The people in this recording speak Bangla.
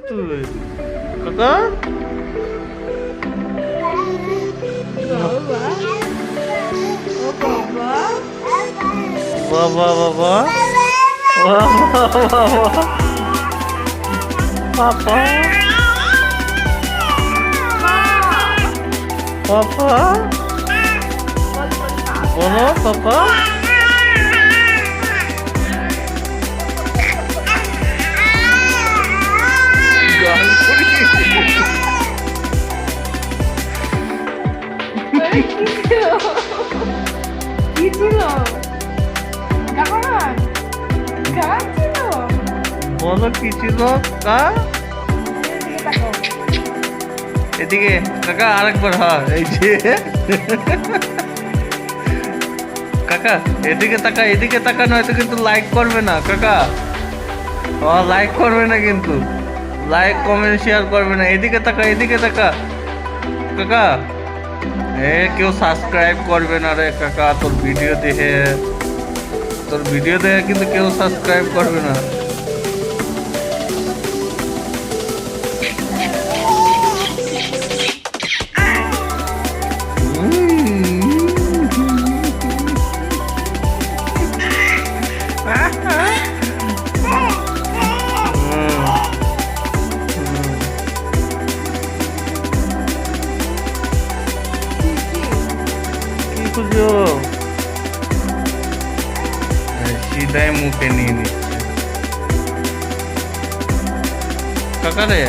তুই কাকা বাবা বাবা পাপা পাপা বলো পাপা কি ছিল গান গান ছিল বলো কি ছিল কা এদিকে কাকা আরেকবার হ্যাঁ এই যে কাকা এদিকে তাকা নয়তো কিন্তু লাইক করবে না কাকা লাইক করবে না কিন্তু লাইক কমেন্ট শেয়ার করবে না এদিকে তাকা কাকা কেউ সাবস্ক্রাইব করবে না রে কাকা তোর ভিডিও দেখে কিন্তু কেউ সাবস্ক্রাইব করবে না খুঁজো সিধাই মুখে নিয়ে নিচ্ছে কাকা রে